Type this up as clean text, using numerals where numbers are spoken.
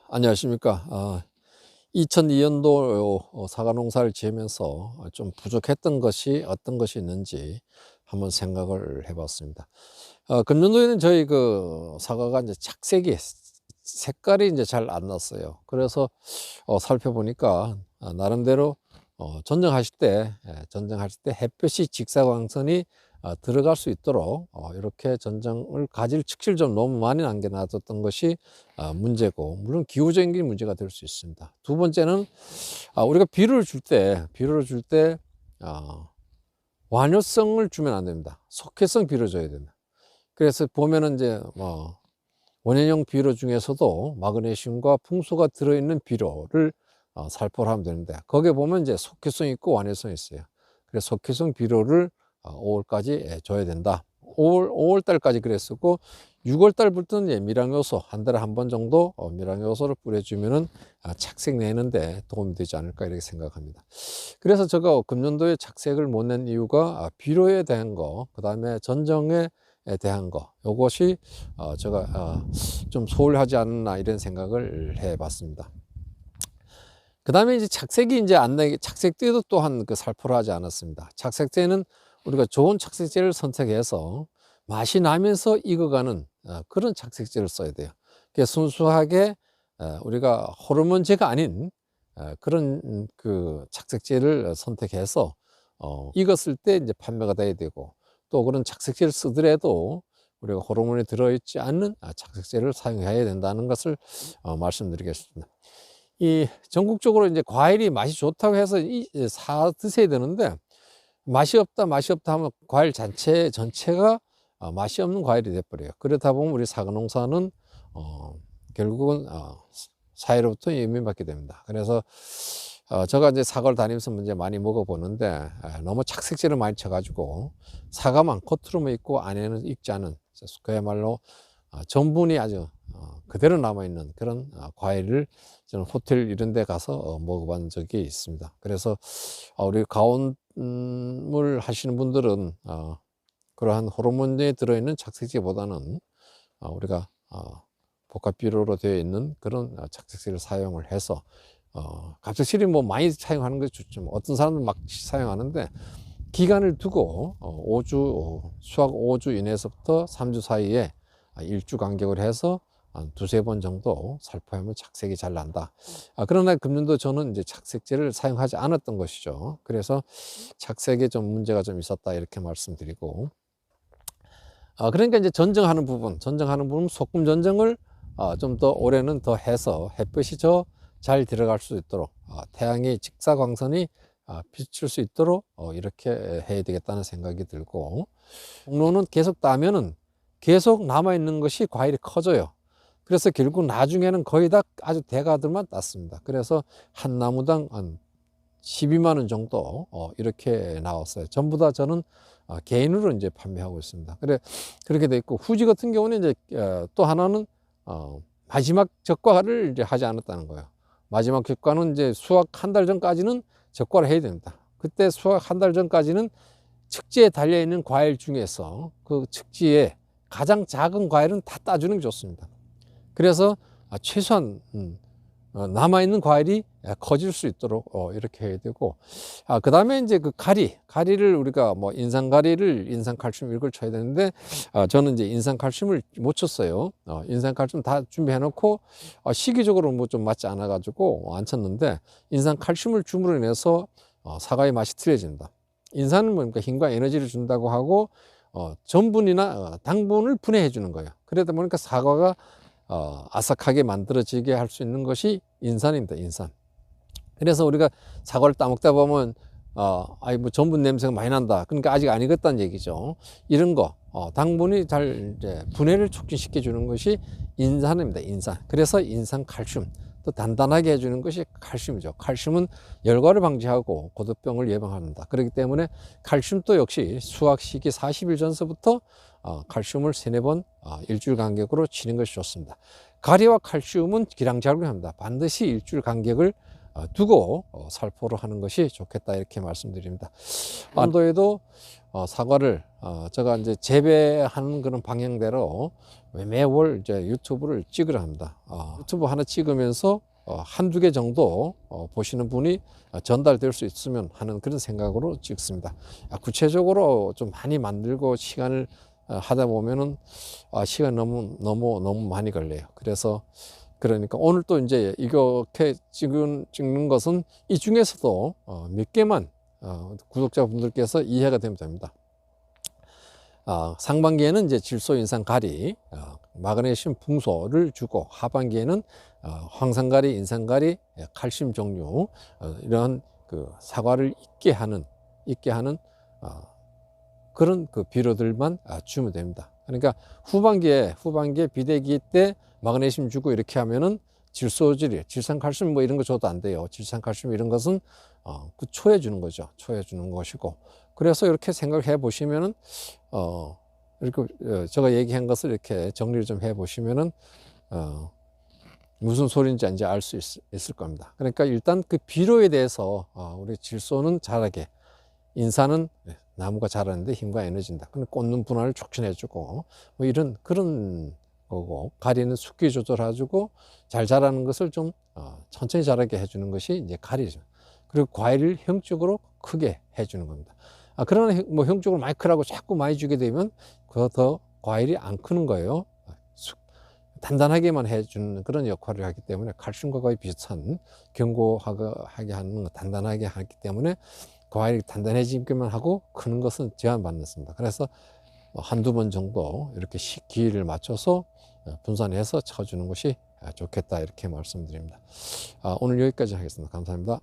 안녕하십니까. 2002년도 사과 농사를 지으면서 좀 부족했던 것이 어떤 것이 있는지 한번 생각을 해봤습니다. 금년도에는 저희 그 사과가 이제 착색이 색깔이 이제 잘 안 났어요. 그래서 살펴보니까 나름대로 전정하실 때 햇볕이 직사광선이 들어갈 수 있도록 이렇게 전정을 가지를 측실 좀 너무 많이 남겨 놔뒀던 것이 문제고, 물론 기후적인 문제가 될 수 있습니다. 두 번째는 우리가 비료를 줄 때 완효성을 주면 안 됩니다. 속해성 비료 줘야 됩니다. 그래서 보면은 이제 원형형 비료 중에서도 마그네슘과 풍소가 들어있는 비료를 살포를 하면 되는데, 거기에 보면 이제 속해성 있고 완효성이 있어요. 그래서 속해성 비료를 5월까지 줘야 된다. 5월 달까지 그랬었고, 6월 달부터는 미량요소 한 달에 한 번 정도 미량요소를 뿌려주면은 착색 내는데 도움이 되지 않을까 이렇게 생각합니다. 그래서 제가 금년도에 착색을 못 낸 이유가 비료에 대한 거, 그 다음에 전정에 대한 거, 요것이 제가 좀 소홀하지 않나 이런 생각을 해봤습니다. 그 다음에 이제 착색이 이제 안 나게, 착색 때도 또한 그 살포를 하지 않았습니다. 착색 때는 우리가 좋은 착색제를 선택해서 맛이 나면서 익어가는 그런 착색제를 써야 돼요. 그래서 순수하게 우리가 호르몬제가 아닌 그런 그 착색제를 선택해서 익었을 때 이제 판매가 돼야 되고, 또 그런 착색제를 쓰더라도 우리가 호르몬이 들어있지 않는 착색제를 사용해야 된다는 것을 말씀드리겠습니다. 이 전국적으로 이제 과일이 맛이 좋다고 해서 사 드셔야 되는데, 맛이 없다 하면 과일 전체가 맛이 없는 과일이 돼버려요. 그러다 보면 우리 사과 농사는 결국은 사회로부터 예민받게 됩니다. 그래서 제가 이제 사과를 다니면서 이제 많이 먹어보는데, 너무 착색제를 많이 쳐가지고 사과만 겉으로만 있고 안에는 익지 않은, 그야말로 전분이 아주 그대로 남아있는 그런 과일을 저는 호텔 이런 데 가서 먹어본 적이 있습니다. 그래서 우리 가온물 하시는 분들은 그러한 호르몬에 들어있는 착색제보다는 우리가 복합 비료로 되어 있는 그런 착색제를 사용을 해서 갑작스레 뭐 많이 사용하는 것이 좋죠. 어떤 사람은 막 사용하는데, 기간을 두고 5주, 수확 5주 이내에서부터 3주 사이에 1주 간격을 해서 한 두세 번 정도 살포하면 착색이 잘 난다. 그러나 금년도 저는 이제 착색제를 사용하지 않았던 것이죠. 그래서 착색에 좀 문제가 좀 있었다 이렇게 말씀드리고, 그러니까 이제 전정하는 부분 소금 전정을 좀 더 올해는 더 해서 햇볕이 잘 들어갈 수 있도록, 태양의 직사광선이 비칠 수 있도록 이렇게 해야 되겠다는 생각이 들고, 종로는 계속 따면은 계속 남아있는 것이 과일이 커져요. 그래서 결국 나중에는 거의 다 아주 대가들만 땄습니다. 그래서 한 나무당 한 12만 원 정도 이렇게 나왔어요. 전부 다 저는 개인으로 이제 판매하고 있습니다. 그렇게 돼 있고, 후지 같은 경우는 이제 또 하나는 마지막 적과를 이제 하지 않았다는 거예요. 마지막 적과는 이제 수확 한 달 전까지는 적과를 해야 됩니다. 그때 수확 한 달 전까지는 측지에 달려있는 과일 중에서 그 측지에 가장 작은 과일은 다 따주는 게 좋습니다. 그래서 최소한 남아있는 과일이 커질 수 있도록 이렇게 해야 되고, 그 다음에 이제 그 가리를 우리가 뭐 인산가리를 인산칼슘 이걸 쳐야 되는데, 저는 이제 인산칼슘을 못 쳤어요. 인산칼슘 다 준비해 놓고 시기적으로 뭐 좀 맞지 않아 가지고 안 쳤는데, 인산칼슘을 줌으로 인해서 사과의 맛이 틀려집니다. 인산은 뭡니까? 힘과 에너지를 준다고 하고, 전분이나 당분을 분해해 주는 거예요. 그러다 보니까 사과가 아삭하게 만들어지게 할 수 있는 것이 인산입니다. 인산. 그래서 우리가 사과를 따먹다 보면 뭐 전분 냄새가 많이 난다, 그러니까 아직 안 익었다는 얘기죠. 이런 거 당분이 잘 이제 분해를 촉진시켜 주는 것이 인산입니다. 인산. 그래서 인산 칼슘, 또 단단하게 해주는 것이 칼슘이죠. 칼슘은 열과를 방지하고 고도병을 예방합니다. 그렇기 때문에 칼슘도 역시 수확 시기 40일 전서부터 칼슘을 3-4번 일주일 간격으로 치는 것이 좋습니다. 가리와 칼슘은 기량작용합니다. 반드시 일주일 간격을 두고 살포를 하는 것이 좋겠다 이렇게 말씀드립니다. 안도에도 사과를 제가 이제 재배하는 그런 방향대로 매월 이제 유튜브를 찍으려 합니다. 유튜브 하나 찍으면서 한두 개 정도 보시는 분이 전달될 수 있으면 하는 그런 생각으로 찍습니다. 구체적으로 좀 많이 만들고 시간을 하다 보면은 시간 너무 많이 걸려요. 그러니까 오늘 또 이제 이렇게 찍는 것은 이 중에서도 몇 개만 구독자분들께서 이해가 되면 됩니다. 상반기에는 이제 질소, 인산, 가리, 마그네슘, 풍소를 주고, 하반기에는 황산가리, 인산가리, 칼슘 종류, 이런 그 사과를 있게 하는 그런 그 비료들만 주면 됩니다. 그러니까 후반기에 비대기 때 마그네슘 주고 이렇게 하면은 질소질이, 질산칼슘 뭐 이런 거 줘도 안 돼요. 질산칼슘 이런 것은 그 초에 주는 거죠. 초에 주는 것이고. 그래서 이렇게 생각해 보시면은 이렇게 제가 얘기한 것을 이렇게 정리를 좀 해 보시면은 무슨 소리인지 이제 알 수 있을 겁니다. 그러니까 일단 그 비료에 대해서 우리 질소는 자라게, 인산은 나무가 자라는데 힘과 에너지인다. 근데 꽂는 분할을 촉진해주고 뭐 이런 그런 거고, 가리는 숫기 조절해주고 잘 자라는 것을 좀 천천히 자라게 해주는 것이 이제 가리죠. 그리고 과일을 형적으로 크게 해주는 겁니다. 그러나 뭐 형적으로 많이 크라고 자꾸 많이 주게 되면 더 과일이 안 크는 거예요. 단단하게만 해주는 그런 역할을 하기 때문에 칼슘과 거의 비슷한, 견고하게 하는 거, 단단하게 하기 때문에 과일이 단단해지기만 하고 크는 것은 제한받습니다. 그래서 한두 번 정도 이렇게 기회를 맞춰서 분산해서 쳐주는 것이 좋겠다 이렇게 말씀드립니다. 오늘 여기까지 하겠습니다. 감사합니다.